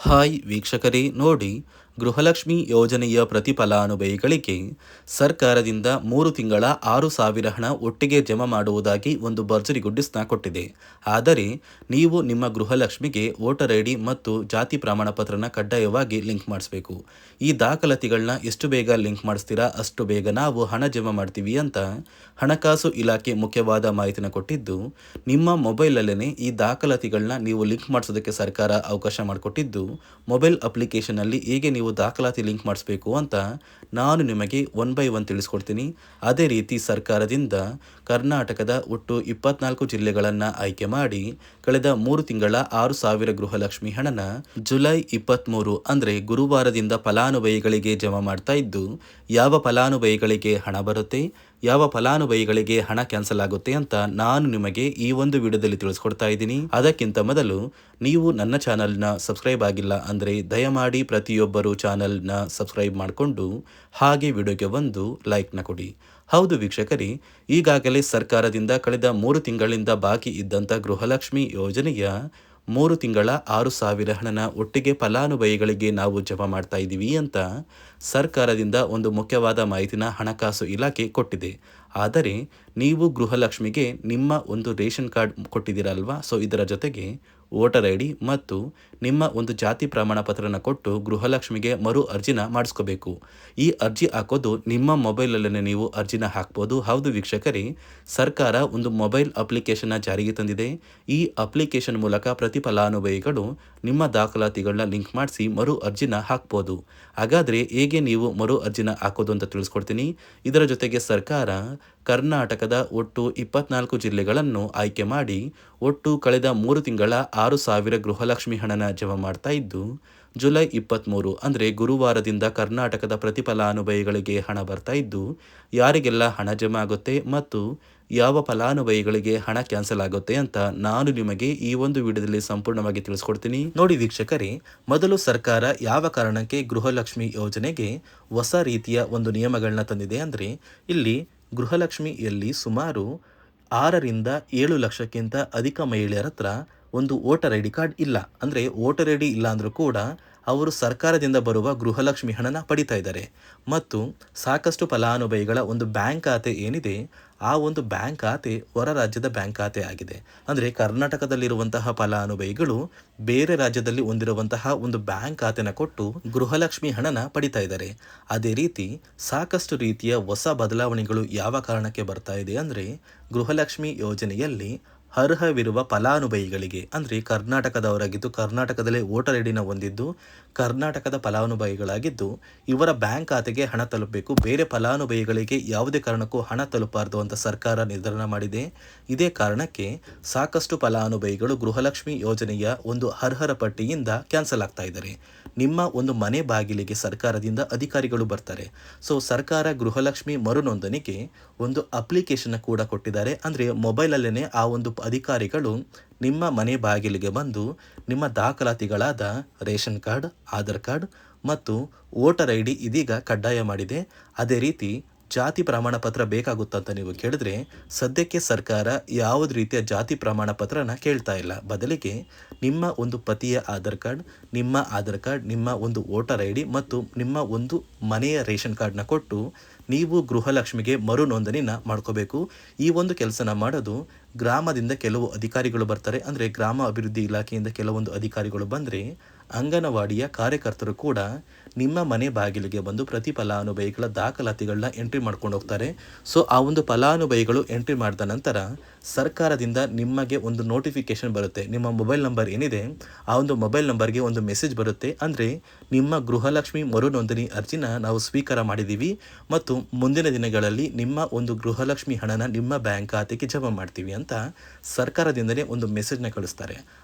Hi ವೀಕ್ಷಕರೇ ನೋಡಿ, ಗೃಹಲಕ್ಷ್ಮಿ ಯೋಜನೆಯ ಪ್ರತಿಫಲಾನುಭವಿಗಳಿಗೆ ಸರ್ಕಾರದಿಂದ 3 ತಿಂಗಳ 6,000 ಹಣ ಒಟ್ಟಿಗೆ ಜಮಾ ಮಾಡುವುದಾಗಿ ಒಂದು ಭರ್ಜರಿ ಗುಡ್ಡಿಸ್ನ ಕೊಟ್ಟಿದೆ. ಆದರೆ ನೀವು ನಿಮ್ಮ ಗೃಹಲಕ್ಷ್ಮಿಗೆ ವೋಟರ್ ಐ ಡಿ ಮತ್ತು ಜಾತಿ ಪ್ರಮಾಣ ಪತ್ರನ ಕಡ್ಡಾಯವಾಗಿ ಲಿಂಕ್ ಮಾಡಿಸ್ಬೇಕು. ಈ ದಾಖಲಾತಿಗಳನ್ನ ಎಷ್ಟು ಬೇಗ ಲಿಂಕ್ ಮಾಡಿಸ್ತೀರಾ ಅಷ್ಟು ಬೇಗ ನಾವು ಹಣ ಜಮಾ ಮಾಡ್ತೀವಿ ಅಂತ ಹಣಕಾಸು ಇಲಾಖೆ ಮುಖ್ಯವಾದ ಮಾಹಿತಿನ ಕೊಟ್ಟಿದ್ದು, ನಿಮ್ಮ ಮೊಬೈಲಲ್ಲೇ ಈ ದಾಖಲಾತಿಗಳನ್ನ ನೀವು ಲಿಂಕ್ ಮಾಡಿಸೋದಕ್ಕೆ ಸರ್ಕಾರ ಅವಕಾಶ ಮಾಡಿಕೊಟ್ಟಿದ್ದು, ಮೊಬೈಲ್ ಅಪ್ಲಿಕೇಶನಲ್ಲಿ ಹೇಗೆ ನೀವು ದಾಖಲಾತಿ ಲಿಂಕ್ ಮಾಡಿಸ್ಬೇಕು ಅಂತ ನಾನು ನಿಮಗೆ 1 by 1 ತಿಳಿಸ್ಕೊಡ್ತೀನಿ. ಅದೇ ರೀತಿ ಸರ್ಕಾರದಿಂದ ಕರ್ನಾಟಕದ ಒಟ್ಟು 24 ಜಿಲ್ಲೆಗಳನ್ನು ಆಯ್ಕೆ ಮಾಡಿ ಕಳೆದ 3 ತಿಂಗಳ 6,000 ಗೃಹಲಕ್ಷ್ಮಿ ಹಣನ ಜುಲೈ 23 ಅಂದರೆ ಗುರುವಾರದಿಂದ ಫಲಾನುಭವಿಗಳಿಗೆ ಜಮಾ ಮಾಡ್ತಾ ಇದ್ದು, ಯಾವ ಫಲಾನುಭವಿಗಳಿಗೆ ಹಣ ಬರುತ್ತೆ, ಯಾವ ಫಲಾನುಭವಿಗಳಿಗೆ ಹಣ ಕ್ಯಾನ್ಸಲ್ ಆಗುತ್ತೆ ಅಂತ ನಾನು ನಿಮಗೆ ಈ ಒಂದು ವಿಡಿಯೋದಲ್ಲಿ ತಿಳಿಸ್ಕೊಡ್ತಾ ಇದ್ದೀನಿ. ಅದಕ್ಕಿಂತ ಮೊದಲು ನೀವು ನನ್ನ ಚಾನಲ್ನ ಸಬ್ಸ್ಕ್ರೈಬ್ ಆಗಿಲ್ಲ ಅಂದರೆ ದಯಮಾಡಿ ಪ್ರತಿಯೊಬ್ಬರು ಚಾನಲ್ನ ಸಬ್ಸ್ಕ್ರೈಬ್ ಮಾಡಿಕೊಂಡು ಹಾಗೆ ವಿಡಿಯೋಗೆ ಒಂದು ಲೈಕ್ನ ಕೊಡಿ. ಹೌದು ವೀಕ್ಷಕರೇ, ಈಗಾಗಲೇ ಸರ್ಕಾರದಿಂದ ಕಳೆದ 3 ತಿಂಗಳಿಂದ ಬಾಕಿ ಇದ್ದಂಥ ಗೃಹಲಕ್ಷ್ಮಿ ಯೋಜನೆಯ 3 ತಿಂಗಳ 6,000 ಹಣನ ಒಟ್ಟಿಗೆ ಫಲಾನುಭವಿಗಳಿಗೆ ನಾವು ಜಮಾ ಮಾಡ್ತಾ ಇದ್ದೀವಿ ಅಂತ ಸರ್ಕಾರದಿಂದ ಒಂದು ಮುಖ್ಯವಾದ ಮಾಹಿತಿನ ಹಣಕಾಸು ಇಲಾಖೆ ಕೊಟ್ಟಿದೆ. ಆದರೆ ನೀವು ಗೃಹಲಕ್ಷ್ಮಿಗೆ ನಿಮ್ಮ ಒಂದು ರೇಷನ್ ಕಾರ್ಡ್ ಕೊಟ್ಟಿದ್ದೀರಲ್ವಾ, ಸೊ ಇದರ ಜೊತೆಗೆ ವೋಟರ್ ಐ ಡಿ ಮತ್ತು ನಿಮ್ಮ ಒಂದು ಜಾತಿ ಪ್ರಮಾಣ ಪತ್ರನ ಕೊಟ್ಟು ಗೃಹಲಕ್ಷ್ಮಿಗೆ ಮರು ಅರ್ಜಿನ ಮಾಡಿಸ್ಕೋಬೇಕು. ಈ ಅರ್ಜಿ ಹಾಕೋದು ನಿಮ್ಮ ಮೊಬೈಲಲ್ಲೇ ನೀವು ಅರ್ಜಿನ ಹಾಕ್ಬೋದು. ಹೌದು ವೀಕ್ಷಕರೇ, ಸರ್ಕಾರ ಒಂದು ಮೊಬೈಲ್ ಅಪ್ಲಿಕೇಶನ್ನ ಜಾರಿಗೆ ತಂದಿದೆ. ಈ ಅಪ್ಲಿಕೇಶನ್ ಮೂಲಕ ಪ್ರತಿ ಫಲಾನುಭವಿಗಳು ನಿಮ್ಮ ದಾಖಲಾತಿಗಳನ್ನ ಲಿಂಕ್ ಮಾಡಿಸಿ ಮರು ಅರ್ಜಿನ ಹಾಕ್ಬೋದು. ಹಾಗಾದರೆ ಹೇಗೆ ನೀವು ಮರು ಅರ್ಜಿನ ಹಾಕೋದು ಅಂತ ತಿಳಿಸ್ಕೊಡ್ತೀನಿ. ಇದರ ಜೊತೆಗೆ ಸರ್ಕಾರ ಕರ್ನಾಟಕದ ಒಟ್ಟು 24 ಜಿಲ್ಲೆಗಳನ್ನು ಆಯ್ಕೆ ಮಾಡಿ ಒಟ್ಟು ಕಳೆದ 3 ತಿಂಗಳ 6,000 ಗೃಹಲಕ್ಷ್ಮಿ ಹಣನ ಜಮಾ ಮಾಡ್ತಾ ಇದ್ದು, ಜುಲೈ 23 ಅಂದರೆ ಗುರುವಾರದಿಂದ ಕರ್ನಾಟಕದ ಪ್ರತಿ ಫಲಾನುಭವಿಗಳಿಗೆ ಹಣ ಬರ್ತಾ ಇದ್ದು, ಯಾರಿಗೆಲ್ಲ ಹಣ ಜಮಾ ಆಗುತ್ತೆ ಮತ್ತು ಯಾವ ಫಲಾನುಭವಿಗಳಿಗೆ ಹಣ ಕ್ಯಾನ್ಸಲ್ ಆಗುತ್ತೆ ಅಂತ ನಾನು ನಿಮಗೆ ಈ ಒಂದು ವಿಡಿಯೋದಲ್ಲಿ ಸಂಪೂರ್ಣವಾಗಿ ತಿಳಿಸ್ಕೊಡ್ತೀನಿ. ನೋಡಿ ವೀಕ್ಷಕರೇ, ಮೊದಲು ಸರ್ಕಾರ ಯಾವ ಕಾರಣಕ್ಕೆ ಗೃಹಲಕ್ಷ್ಮಿ ಯೋಜನೆಗೆ ಹೊಸ ರೀತಿಯ ಒಂದು ನಿಯಮಗಳನ್ನ ತಂದಿದೆ ಅಂದರೆ, ಇಲ್ಲಿ ಗೃಹಲಕ್ಷ್ಮಿಯಲ್ಲಿ ಸುಮಾರು 6ರಿಂದ 7 ಲಕ್ಷಕ್ಕಿಂತ ಅಧಿಕ ಮಹಿಳೆಯರ ಹತ್ರ ಒಂದು ವೋಟರ್ ಐ ಡಿ ಕಾರ್ಡ್ ಇಲ್ಲ. ಅಂದರೆ ವೋಟರ್ ಐ ಡಿ ಇಲ್ಲ ಅಂದರೂ ಕೂಡ ಅವರು ಸರ್ಕಾರದಿಂದ ಬರುವ ಗೃಹಲಕ್ಷ್ಮಿ ಹಣನ ಪಡಿತಾ ಇದ್ದಾರೆ. ಮತ್ತು ಸಾಕಷ್ಟು ಫಲಾನುಭವಿಗಳ ಒಂದು ಬ್ಯಾಂಕ್ ಖಾತೆ ಏನಿದೆ, ಆ ಒಂದು ಬ್ಯಾಂಕ್ ಖಾತೆ ಹೊರ ರಾಜ್ಯದ ಬ್ಯಾಂಕ್ ಖಾತೆ ಆಗಿದೆ. ಅಂದರೆ ಕರ್ನಾಟಕದಲ್ಲಿರುವಂತಹ ಫಲಾನುಭವಿಗಳು ಬೇರೆ ರಾಜ್ಯದಲ್ಲಿ ಹೊಂದಿರುವಂತಹ ಒಂದು ಬ್ಯಾಂಕ್ ಖಾತೆನ ಕೊಟ್ಟು ಗೃಹಲಕ್ಷ್ಮಿ ಹಣನ ಪಡಿತಾ ಇದ್ದಾರೆ. ಅದೇ ರೀತಿ ಸಾಕಷ್ಟು ರೀತಿಯ ಹೊಸ ಬದಲಾವಣೆಗಳು ಯಾವ ಕಾರಣಕ್ಕೆ ಬರ್ತಾ ಇದೆ ಅಂದರೆ, ಗೃಹಲಕ್ಷ್ಮಿ ಯೋಜನೆಯಲ್ಲಿ ಅರ್ಹವಿರುವ ಫಲಾನುಭವಿಗಳಿಗೆ ಅಂದರೆ ಕರ್ನಾಟಕದವರಾಗಿದ್ದು ಕರ್ನಾಟಕದಲ್ಲೇ ವೋಟರ್ ಐ ಡಿನ ಹೊಂದಿದ್ದು ಕರ್ನಾಟಕದ ಫಲಾನುಭವಿಗಳಾಗಿದ್ದು ಇವರ ಬ್ಯಾಂಕ್ ಖಾತೆಗೆ ಹಣ ತಲುಪಬೇಕು. ಬೇರೆ ಫಲಾನುಭವಿಗಳಿಗೆ ಯಾವುದೇ ಕಾರಣಕ್ಕೂ ಹಣ ತಲುಪಬಾರದು ಅಂತ ಸರ್ಕಾರ ನಿರ್ಧಾರ ಮಾಡಿದೆ. ಇದೇ ಕಾರಣಕ್ಕೆ ಸಾಕಷ್ಟು ಫಲಾನುಭವಿಗಳು ಗೃಹಲಕ್ಷ್ಮಿ ಯೋಜನೆಯ ಒಂದು ಅರ್ಹರ ಪಟ್ಟಿಯಿಂದ ಕ್ಯಾನ್ಸಲ್ ಆಗ್ತಾ ಇದ್ದಾರೆ. ನಿಮ್ಮ ಒಂದು ಮನೆ ಬಾಗಿಲಿಗೆ ಸರ್ಕಾರದಿಂದ ಅಧಿಕಾರಿಗಳು ಬರ್ತಾರೆ. ಸೊ ಸರ್ಕಾರ ಗೃಹಲಕ್ಷ್ಮಿ ಮರು ನೋಂದಣಿಗೆ ಒಂದು ಅಪ್ಲಿಕೇಶನ್ ಕೂಡ ಕೊಟ್ಟಿದ್ದಾರೆ. ಅಂದರೆ ಮೊಬೈಲಲ್ಲೇ ಆ ಒಂದು ಅಧಿಕಾರಿಗಳು ನಿಮ್ಮ ಮನೆ ಬಾಗಿಲಿಗೆ ಬಂದು ನಿಮ್ಮ ದಾಖಲಾತಿಗಳಾದ ರೇಷನ್ ಕಾರ್ಡ್, ಆಧಾರ್ ಕಾರ್ಡ್ ಮತ್ತು ವೋಟರ್ ಐ ಡಿ ಇದೀಗ ಕಡ್ಡಾಯ ಮಾಡಿದೆ. ಅದೇ ರೀತಿ ಜಾತಿ ಪ್ರಮಾಣ ಪತ್ರ ಬೇಕಾಗುತ್ತಂತ ನೀವು ಕೇಳಿದ್ರೆ, ಸದ್ಯಕ್ಕೆ ಸರ್ಕಾರ ಯಾವುದೇ ರೀತಿಯ ಜಾತಿ ಪ್ರಮಾಣ ಪತ್ರನ ಕೇಳ್ತಾ ಇಲ್ಲ. ಬದಲಿಗೆ ನಿಮ್ಮ ಒಂದು ಪತಿಯ ಆಧಾರ್ ಕಾರ್ಡ್, ನಿಮ್ಮ ಆಧಾರ್ ಕಾರ್ಡ್, ನಿಮ್ಮ ಒಂದು ವೋಟರ್ ಐ ಡಿ ಮತ್ತು ನಿಮ್ಮ ಒಂದು ಮನೆಯ ರೇಷನ್ ಕಾರ್ಡ್ನ ಕೊಟ್ಟು ನೀವು ಗೃಹಲಕ್ಷ್ಮಿಗೆ ಮರು ನೋಂದಣಿನ ಮಾಡ್ಕೋಬೇಕು. ಈ ಒಂದು ಕೆಲಸನ ಮಾಡೋದು ಗ್ರಾಮದಿಂದ ಕೆಲವು ಅಧಿಕಾರಿಗಳು ಬರ್ತಾರೆ. ಅಂದರೆ ಗ್ರಾಮ ಅಭಿವೃದ್ಧಿ ಇಲಾಖೆಯಿಂದ ಕೆಲವೊಂದು ಅಧಿಕಾರಿಗಳು ಬಂದರೆ ಅಂಗನವಾಡಿಯ ಕಾರ್ಯಕರ್ತರು ಕೂಡ ನಿಮ್ಮ ಮನೆ ಬಾಗಿಲಿಗೆ ಬಂದು ಪ್ರತಿ ಫಲಾನುಭವಿಗಳ ದಾಖಲಾತಿಗಳನ್ನ ಎಂಟ್ರಿ ಮಾಡ್ಕೊಂಡು ಹೋಗ್ತಾರೆ. ಸೊ ಆ ಒಂದು ಫಲಾನುಭವಿಗಳು ಎಂಟ್ರಿ ಮಾಡಿದ ನಂತರ ಸರ್ಕಾರದಿಂದ ನಿಮಗೆ ಒಂದು ನೋಟಿಫಿಕೇಶನ್ ಬರುತ್ತೆ. ನಿಮ್ಮ ಮೊಬೈಲ್ ನಂಬರ್ ಏನಿದೆ ಆ ಒಂದು ಮೊಬೈಲ್ ನಂಬರ್ಗೆ ಒಂದು ಮೆಸೇಜ್ ಬರುತ್ತೆ. ಅಂದರೆ ನಿಮ್ಮ ಗೃಹಲಕ್ಷ್ಮಿ ಮರು ನೋಂದಣಿ ಅರ್ಜಿನ ನಾವು ಸ್ವೀಕಾರ ಮಾಡಿದ್ದೀವಿ ಮತ್ತು ಮುಂದಿನ ದಿನಗಳಲ್ಲಿ ನಿಮ್ಮ ಒಂದು ಗೃಹಲಕ್ಷ್ಮಿ ಹಣನ ನಿಮ್ಮ ಬ್ಯಾಂಕ್ ಖಾತೆಗೆ ಜಮಾ ಮಾಡ್ತೀವಿ ಅಂತ ಸರ್ಕಾರದಿಂದಲೇ ಒಂದು ಮೆಸೇಜ್ನ ಕಳಿಸ್ತಾರೆ.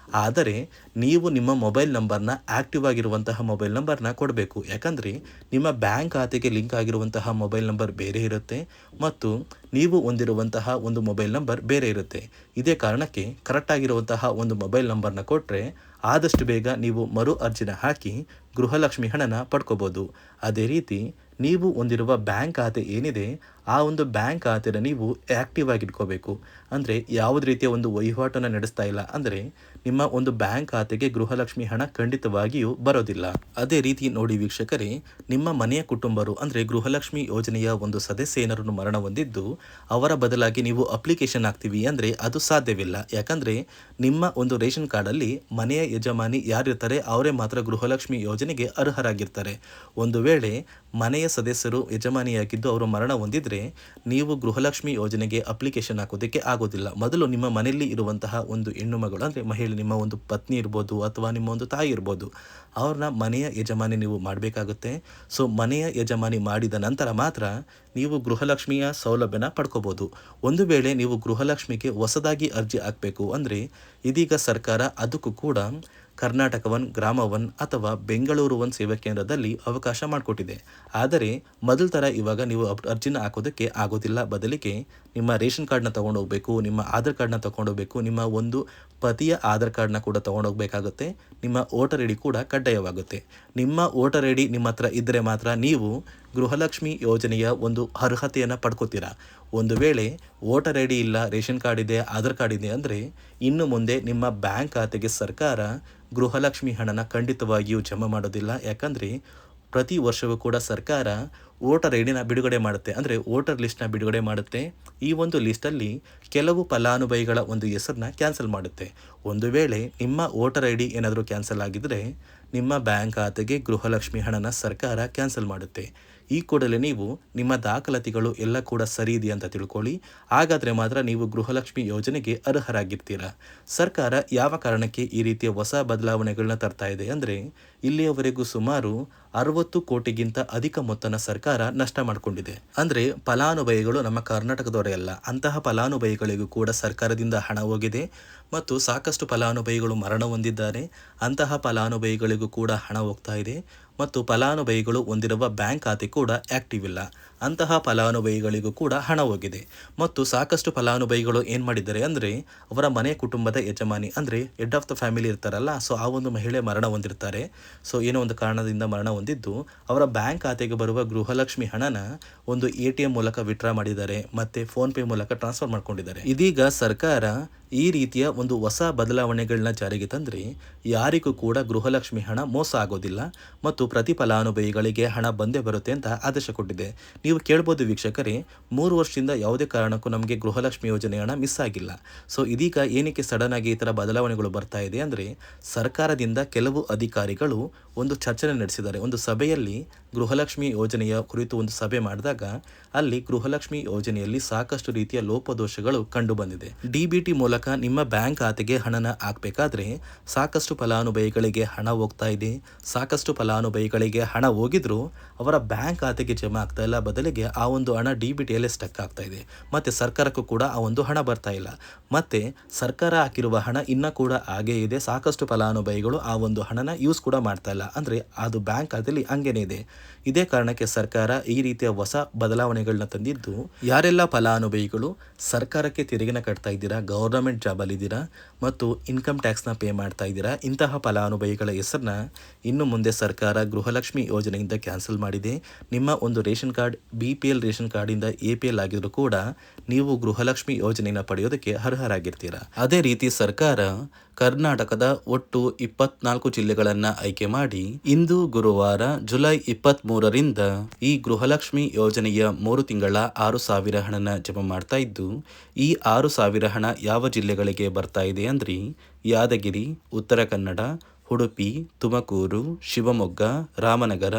ಆದರೆ ನೀವು ನಿಮ್ಮ ಮೊಬೈಲ್ ನಂಬರ್ನ ಆಕ್ಟಿವ್ ಆಗಿರುವಂತಹ ಮೊಬೈಲ್ ನಂಬರ್ನ ಕೊಡಬೇಕು. ಯಾಕಂದರೆ ನಿಮ್ಮ ಬ್ಯಾಂಕ್ ಖಾತೆಗೆ ಲಿಂಕ್ ಆಗಿರುವಂತಹ ಮೊಬೈಲ್ ನಂಬರ್ ಬೇರೆ ಇರುತ್ತೆ ಮತ್ತು ನೀವು ಹೊಂದಿರುವಂತಹ ಒಂದು ಮೊಬೈಲ್ ನಂಬರ್ ಬೇರೆ ಇರುತ್ತೆ. ಇದೇ ಕಾರಣಕ್ಕೆ ಕರೆಕ್ಟ್ ಆಗಿರುವಂತಹ ಒಂದು ಮೊಬೈಲ್ ನಂಬರ್ನ ಕೊಟ್ಟರೆ ಆದಷ್ಟು ಬೇಗ ನೀವು ಮರು ಅರ್ಜಿನ ಹಾಕಿ ಗೃಹಲಕ್ಷ್ಮಿ ಹಣನ ಪಡ್ಕೋಬೋದು. ಅದೇ ರೀತಿ ನೀವು ಹೊಂದಿರುವ ಬ್ಯಾಂಕ್ ಖಾತೆ ಏನಿದೆ ಆ ಒಂದು ಬ್ಯಾಂಕ್ ಖಾತೆನ ನೀವು ಆ್ಯಕ್ಟಿವ್ ಆಗಿ ಇಟ್ಕೋಬೇಕು. ಅಂದರೆ ಯಾವುದೇ ರೀತಿಯ ಒಂದು ವಹಿವಾಟನ್ನು ನಡೆಸ್ತಾ ಇಲ್ಲ ಅಂದರೆ ನಿಮ್ಮ ಒಂದು ಬ್ಯಾಂಕ್ ಖಾತೆಗೆ ಗೃಹಲಕ್ಷ್ಮಿ ಹಣ ಖಂಡಿತವಾಗಿಯೂ ಬರೋದಿಲ್ಲ. ಅದೇ ರೀತಿ ನೋಡಿ ವೀಕ್ಷಕರೇ, ನಿಮ್ಮ ಮನೆಯ ಕುಟುಂಬರು ಅಂದರೆ ಗೃಹಲಕ್ಷ್ಮಿ ಯೋಜನೆಯ ಒಂದು ಸದಸ್ಯ ಏನಾರನ್ನು ಮರಣ ಹೊಂದಿದ್ದು ಅವರ ಬದಲಾಗಿ ನೀವು ಅಪ್ಲಿಕೇಶನ್ ಹಾಕ್ತೀವಿ ಅಂದರೆ ಅದು ಸಾಧ್ಯವಿಲ್ಲ. ಯಾಕಂದರೆ ನಿಮ್ಮ ಒಂದು ರೇಷನ್ ಕಾರ್ಡಲ್ಲಿ ಮನೆಯ ಯಜಮಾನಿ ಯಾರಿರ್ತಾರೆ ಅವರೇ ಮಾತ್ರ ಗೃಹಲಕ್ಷ್ಮಿ ಯೋಜನೆಗೆ ಅರ್ಹರಾಗಿರ್ತಾರೆ. ಒಂದು ವೇಳೆ ಮನೆಯ ಸದಸ್ಯರು ಯಜಮಾನಿಯಾಗಿದ್ದು ಅವರು ಮರಣ ಹೊಂದಿದ್ರೆ ನೀವು ಗೃಹಲಕ್ಷ್ಮಿ ಯೋಜನೆಗೆ ಅಪ್ಲಿಕೇಶನ್ ಹಾಕೋದಕ್ಕೆ ಆಗೋದಿಲ್ಲ. ಮೊದಲು ನಿಮ್ಮ ಮನೆಯಲ್ಲಿ ಇರುವಂತಹ ಒಂದು ಹೆಣ್ಣು ಮಗಳು ಅಂದರೆ ಮಹಿಳೆ, ನಿಮ್ಮ ಒಂದು ಪತ್ನಿ ಇರ್ಬೋದು ಅಥವಾ ನಿಮ್ಮ ಒಂದು ತಾಯಿ ಇರ್ಬೋದು, ಅವ್ರನ್ನ ಮನೆಯ ಯಜಮಾನಿ ನೀವು ಮಾಡಬೇಕಾಗುತ್ತೆ. ಸೊ ಮನೆಯ ಯಜಮಾನಿ ಮಾಡಿದ ನಂತರ ಮಾತ್ರ ನೀವು ಗೃಹಲಕ್ಷ್ಮಿಯ ಸೌಲಭ್ಯನ ಪಡ್ಕೋಬೋದು. ಒಂದು ವೇಳೆ ನೀವು ಗೃಹಲಕ್ಷ್ಮಿಗೆ ಹೊಸದಾಗಿ ಅರ್ಜಿ ಹಾಕಬೇಕು ಅಂದರೆ ಇದೀಗ ಸರ್ಕಾರ ಅದಕ್ಕೂ ಕೂಡ ಕರ್ನಾಟಕ ಒನ್, ಗ್ರಾಮ ಒನ್ ಅಥವಾ ಬೆಂಗಳೂರು ಒನ್ ಸೇವಾ ಕೇಂದ್ರದಲ್ಲಿ ಅವಕಾಶ ಮಾಡಿಕೊಟ್ಟಿದೆ. ಆದರೆ ಮೊದಲ ಥರ ಇವಾಗ ನೀವು ಅರ್ಜಿನ ಹಾಕೋದಕ್ಕೆ ಆಗೋದಿಲ್ಲ. ಬದಲಿಗೆ ನಿಮ್ಮ ರೇಷನ್ ಕಾರ್ಡ್ನ ತೊಗೊಂಡೋಗ್ಬೇಕು, ನಿಮ್ಮ ಆಧಾರ್ ಕಾರ್ಡ್ನ ತೊಗೊಂಡೋಗ್ಬೇಕು, ನಿಮ್ಮ ಒಂದು ಪತಿಯ ಆಧಾರ್ ಕಾರ್ಡ್ನ ಕೂಡ ತೊಗೊಂಡೋಗ್ಬೇಕಾಗುತ್ತೆ, ನಿಮ್ಮ ವೋಟರ್ ಐ ಡಿ ಕೂಡ ಕಡ್ಡಾಯವಾಗುತ್ತೆ. ನಿಮ್ಮ ವೋಟರ್ ಐ ಡಿ ನಿಮ್ಮ ಹತ್ರ ಇದ್ದರೆ ಮಾತ್ರ ನೀವು ಗೃಹಲಕ್ಷ್ಮಿ ಯೋಜನೆಯ ಒಂದು ಅರ್ಹತೆಯನ್ನು ಪಡ್ಕೋತೀರಾ. ಒಂದು ವೇಳೆ ವೋಟರ್ ಐ ಡಿ ಇಲ್ಲ, ರೇಷನ್ ಕಾರ್ಡ್ ಇದೆ, ಆಧಾರ್ ಕಾರ್ಡ್ ಇದೆ ಅಂದರೆ ಇನ್ನು ಮುಂದೆ ನಿಮ್ಮ ಬ್ಯಾಂಕ್ ಖಾತೆಗೆ ಸರ್ಕಾರ ಗೃಹಲಕ್ಷ್ಮಿ ಹಣನ ಖಂಡಿತವಾಗಿಯೂ ಜಮಾ ಮಾಡೋದಿಲ್ಲ. ಯಾಕಂದರೆ ಪ್ರತಿ ವರ್ಷವೂ ಕೂಡ ಸರ್ಕಾರ ವೋಟರ್ ಐ ಡಿನ ಬಿಡುಗಡೆ ಮಾಡುತ್ತೆ, ಅಂದರೆ ವೋಟರ್ ಲಿಸ್ಟ್ನ ಬಿಡುಗಡೆ ಮಾಡುತ್ತೆ. ಈ ಒಂದು ಲಿಸ್ಟಲ್ಲಿ ಕೆಲವು ಫಲಾನುಭವಿಗಳ ಒಂದು ಹೆಸರನ್ನ ಕ್ಯಾನ್ಸಲ್ ಮಾಡುತ್ತೆ. ಒಂದು ವೇಳೆ ನಿಮ್ಮ ವೋಟರ್ ಐ ಡಿ ಏನಾದರೂ ಕ್ಯಾನ್ಸಲ್ ಆಗಿದ್ದರೆ ನಿಮ್ಮ ಬ್ಯಾಂಕ್ ಖಾತೆಗೆ ಗೃಹಲಕ್ಷ್ಮಿ ಹಣನ ಸರ್ಕಾರ ಕ್ಯಾನ್ಸಲ್ ಮಾಡುತ್ತೆ. ಈ ಕೂಡಲೇ ನೀವು ನಿಮ್ಮ ದಾಖಲಾತಿಗಳು ಎಲ್ಲ ಕೂಡ ಸರಿ ಇದೆ ಅಂತ ತಿಳ್ಕೊಳ್ಳಿ. ಹಾಗಾದರೆ ಮಾತ್ರ ನೀವು ಗೃಹಲಕ್ಷ್ಮಿ ಯೋಜನೆಗೆ ಅರ್ಹರಾಗಿರ್ತೀರ. ಸರ್ಕಾರ ಯಾವ ಕಾರಣಕ್ಕೆ ಈ ರೀತಿಯ ಹೊಸ ಬದಲಾವಣೆಗಳನ್ನ ತರ್ತಾ ಇದೆ ಅಂದರೆ ಇಲ್ಲಿಯವರೆಗೂ ಸುಮಾರು 60 ಕೋಟಿಗಿಂತ ಅಧಿಕ ಮೊತ್ತನ ಸರ್ಕಾರ ನಷ್ಟ ಮಾಡಿಕೊಂಡಿದೆ. ಅಂದರೆ ಫಲಾನುಭವಿಗಳು ನಮ್ಮ ಕರ್ನಾಟಕದವರೇ ಅಲ್ಲ, ಅಂತಹ ಫಲಾನುಭವಿಗಳಿಗೂ ಕೂಡ ಸರ್ಕಾರದಿಂದ ಹಣ ಹೋಗಿದೆ ಮತ್ತು ಸಾಕಷ್ಟು ಫಲಾನುಭವಿಗಳು ಮರಣ ಹೊಂದಿದ್ದಾರೆ. ಅಂತಹ ಫಲಾನುಭವಿಗಳಿಗೂ ಕೂಡ ಹಣ ಹೋಗ್ತಾ ಇದೆ ಮತ್ತು ಫಲಾನುಭವಿಗಳು ಹೊಂದಿರುವ ಬ್ಯಾಂಕ್ ಖಾತೆ ಕೂಡ ಆ್ಯಕ್ಟಿವ್ ಇಲ್ಲ. ಅಂತಹ ಫಲಾನುಭವಿಗಳಿಗೂ ಕೂಡ ಹಣ ಹೋಗಿದೆ ಮತ್ತು ಸಾಕಷ್ಟು ಫಲಾನುಭವಿಗಳು ಏನು ಮಾಡಿದ್ದಾರೆ ಅಂದರೆ ಅವರ ಮನೆ ಕುಟುಂಬದ ಯಜಮಾನಿ ಅಂದರೆ ಹೆಡ್ ಆಫ್ ದ ಫ್ಯಾಮಿಲಿ ಇರ್ತಾರಲ್ಲ, ಸೊ ಆ ಒಂದು ಮಹಿಳೆ ಮರಣ ಹೊಂದಿರ್ತಾರೆ. ಸೊ ಏನೋ ಒಂದು ಕಾರಣದಿಂದ ಮರಣ ಹೊಂದಿದ್ದು ಅವರ ಬ್ಯಾಂಕ್ ಖಾತೆಗೆ ಬರುವ ಗೃಹಲಕ್ಷ್ಮಿ ಹಣನ ಒಂದು ATM ಮೂಲಕ ವಿತ್ಡ್ರಾ ಮಾಡಿದ್ದಾರೆ ಮತ್ತು ಫೋನ್ಪೇ ಮೂಲಕ ಟ್ರಾನ್ಸ್ಫರ್ ಮಾಡ್ಕೊಂಡಿದ್ದಾರೆ. ಇದೀಗ ಸರ್ಕಾರ ಈ ರೀತಿಯ ಒಂದು ಹೊಸ ಬದಲಾವಣೆಗಳನ್ನ ಜಾರಿಗೆ ತಂದರೆ ಯಾರಿಗೂ ಕೂಡ ಗೃಹಲಕ್ಷ್ಮಿ ಹಣ ಮೋಸ ಆಗೋದಿಲ್ಲ ಮತ್ತು ಪ್ರತಿ ಫಲಾನುಭವಿಗಳಿಗೆ ಹಣ ಬಂದೇ ಬರುತ್ತೆ ಅಂತ ಆದೇಶ ಕೊಟ್ಟಿದೆ. ನೀವು ಕೇಳ್ಬೋದು ವೀಕ್ಷಕರೇ, 3 ವರ್ಷದಿಂದ ಯಾವುದೇ ಕಾರಣಕ್ಕೂ ನಮಗೆ ಗೃಹಲಕ್ಷ್ಮಿ ಯೋಜನೆ ಹಣ ಮಿಸ್ ಆಗಿಲ್ಲ. ಸೊ ಇದೀಗ ಏನಕ್ಕೆ ಸಡನ್ ಆಗಿ ಈ ಥರ ಬದಲಾವಣೆಗಳು ಬರ್ತಾ ಇದೆ ಅಂದರೆ ಸರ್ಕಾರದಿಂದ ಕೆಲವು ಅಧಿಕಾರಿಗಳು ಒಂದು ಚರ್ಚೆ ನಡೆಸಿದ್ದಾರೆ. ಒಂದು ಸಭೆಯಲ್ಲಿ ಗೃಹಲಕ್ಷ್ಮಿ ಯೋಜನೆಯ ಕುರಿತು ಒಂದು ಸಭೆ ಮಾಡಿದಾಗ ಅಲ್ಲಿ ಗೃಹಲಕ್ಷ್ಮಿ ಯೋಜನೆಯಲ್ಲಿ ಸಾಕಷ್ಟು ರೀತಿಯ ಲೋಪದೋಷಗಳು ಕಂಡು ಬಂದಿದೆ. DBT ಮೂಲಕ ನಿಮ್ಮ ಬ್ಯಾಂಕ್ ಖಾತೆಗೆ ಹಣನ ಹಾಕಬೇಕಾದ್ರೆ ಸಾಕಷ್ಟು ಫಲಾನುಭವಿಗಳಿಗೆ ಹಣ ಹೋಗ್ತಾ ಇದೆ. ಸಾಕಷ್ಟು ಫಲಾನುಭವಿಗಳಿಗೆ ಹಣ ಹೋಗಿದ್ರು ಅವರ ಬ್ಯಾಂಕ್ ಖಾತೆಗೆ ಜಮಾ ಆಗ್ತಾ ಇಲ್ಲ, ಬದಲಿಗೆ ಆ ಒಂದು ಹಣ DBTಯಲ್ಲೇ ಸ್ಟಕ್ ಆಗ್ತಾ ಇದೆ. ಮತ್ತು ಸರ್ಕಾರಕ್ಕೂ ಕೂಡ ಆ ಒಂದು ಹಣ ಬರ್ತಾ ಇಲ್ಲ. ಮತ್ತು ಸರ್ಕಾರ ಹಾಕಿರುವ ಹಣ ಇನ್ನೂ ಕೂಡ ಹಾಗೇ ಇದೆ. ಸಾಕಷ್ಟು ಫಲಾನುಭವಿಗಳು ಆ ಒಂದು ಹಣನ ಯೂಸ್ ಕೂಡ ಮಾಡ್ತಾ ಇಲ್ಲ, ಅಂದರೆ ಅದು ಬ್ಯಾಂಕ್ ಖಾತೆಯಲ್ಲಿ ಹಂಗೇನೆ ಇದೆ. ಇದೇ ಕಾರಣಕ್ಕೆ ಸರ್ಕಾರ ಈ ರೀತಿಯ ಹೊಸ ಬದಲಾವಣೆಗಳನ್ನ ತಂದಿದ್ದು, ಯಾರೆಲ್ಲ ಫಲಾನುಭವಿಗಳು ಸರ್ಕಾರಕ್ಕೆ ತೆರಿಗೆನ ಕಟ್ತಾ ಇದ್ದೀರಾ, ಗೌರ್ನಮೆಂಟ್ ಜಾಬಲ್ಲಿದ್ದೀರಾ ಮತ್ತು ಇನ್ಕಮ್ ಟ್ಯಾಕ್ಸ್ನ ಪೇ ಮಾಡ್ತಾ ಇದ್ದೀರಾ, ಇಂತಹ ಫಲಾನುಭವಿಗಳ ಹೆಸರನ್ನ ಇನ್ನು ಮುಂದೆ ಸರ್ಕಾರ ಗೃಹಲಕ್ಷ್ಮಿ ಯೋಜನೆಯಿಂದ ಕ್ಯಾನ್ಸಲ್ ಮಾಡಿದೆ. ನಿಮ್ಮ ಒಂದು ರೇಷನ್ ಕಾರ್ಡ್ BPL ರೇಷನ್ ಕಾರ್ಡಿಂದ APL ಆಗಿದ್ರು ಕೂಡ ನೀವು ಗೃಹಲಕ್ಷ್ಮಿ ಯೋಜನೆಯನ್ನು ಪಡೆಯೋದಕ್ಕೆ ಅರ್ಹರಾಗಿರ್ತೀರಾ. ಅದೇ ರೀತಿ ಸರ್ಕಾರ ಕರ್ನಾಟಕದ ಒಟ್ಟು 24 ಜಿಲ್ಲೆಗಳನ್ನು ಆಯ್ಕೆ ಮಾಡಿ ಇಂದು ಗುರುವಾರ ಜುಲೈ 23ರಿಂದ ಈ ಗೃಹಲಕ್ಷ್ಮಿ ಯೋಜನೆಯ 3 ತಿಂಗಳ 6,000 ಹಣನ ಜಮಾ ಮಾಡ್ತಾ ಇದ್ದು, ಈ 6,000 ಹಣ ಯಾವ ಜಿಲ್ಲೆಗಳಿಗೆ ಬರ್ತಾ ಇದೆ ಅಂದರೆ ಯಾದಗಿರಿ, ಉತ್ತರ ಕನ್ನಡ, ಉಡುಪಿ, ತುಮಕೂರು, ಶಿವಮೊಗ್ಗ, ರಾಮನಗರ,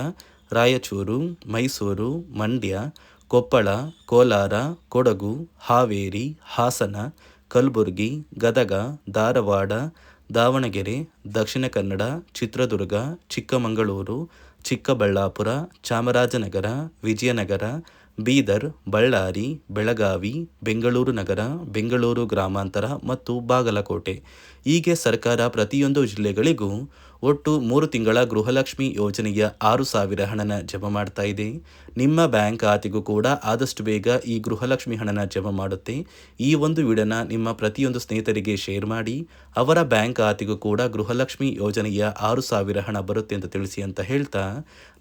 ರಾಯಚೂರು, ಮೈಸೂರು, ಮಂಡ್ಯ, ಕೊಪ್ಪಳ, ಕೋಲಾರ, ಕೊಡಗು, ಹಾವೇರಿ, ಹಾಸನ, ಕಲಬುರಗಿ, ಗದಗ, ಧಾರವಾಡ, ದಾವಣಗೆರೆ, ದಕ್ಷಿಣ ಕನ್ನಡ, ಚಿತ್ರದುರ್ಗ, ಚಿಕ್ಕಮಗಳೂರು, ಚಿಕ್ಕಬಳ್ಳಾಪುರ, ಚಾಮರಾಜನಗರ, ವಿಜಯನಗರ, ಬೀದರ್, ಬಳ್ಳಾರಿ, ಬೆಳಗಾವಿ, ಬೆಂಗಳೂರು ನಗರ, ಬೆಂಗಳೂರು ಗ್ರಾಮಾಂತರ ಮತ್ತು ಬಾಗಲಕೋಟೆ. ಹೀಗೆ ಸರ್ಕಾರ ಪ್ರತಿಯೊಂದು ಜಿಲ್ಲೆಗಳಿಗೂ ಒಟ್ಟು 3 ತಿಂಗಳ ಗೃಹಲಕ್ಷ್ಮಿ ಯೋಜನೆಯ 6,000 ಹಣನ ಜಮಾ ಮಾಡ್ತಾ ಇದೆ. ನಿಮ್ಮ ಬ್ಯಾಂಕ್ ಖಾತೆಗೂ ಕೂಡ ಆದಷ್ಟು ಬೇಗ ಈ ಗೃಹಲಕ್ಷ್ಮಿ ಹಣನ ಜಮಾ ಮಾಡುತ್ತೆ. ಈ ಒಂದು ವಿಡಿಯೋನ ನಿಮ್ಮ ಪ್ರತಿಯೊಂದು ಸ್ನೇಹಿತರಿಗೆ ಶೇರ್ ಮಾಡಿ, ಅವರ ಬ್ಯಾಂಕ್ ಖಾತೆಗೂ ಕೂಡ ಗೃಹಲಕ್ಷ್ಮಿ ಯೋಜನೆಯ 6,000 ಹಣ ಬರುತ್ತೆ ಅಂತ ತಿಳಿಸಿ ಅಂತ ಹೇಳ್ತಾ,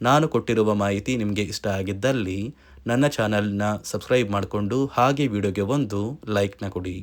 ನಾನು ಕೊಟ್ಟಿರುವ ಮಾಹಿತಿ ನಿಮಗೆ ಇಷ್ಟ ಆಗಿದ್ದಲ್ಲಿ ನನ್ನ ಚಾನಲ್ನ ಸಬ್ಸ್ಕ್ರೈಬ್ ಮಾಡಿಕೊಂಡು ಹಾಗೆ ವಿಡಿಯೋಗೆ ಒಂದು ಲೈಕ್ನ ಕೊಡಿ.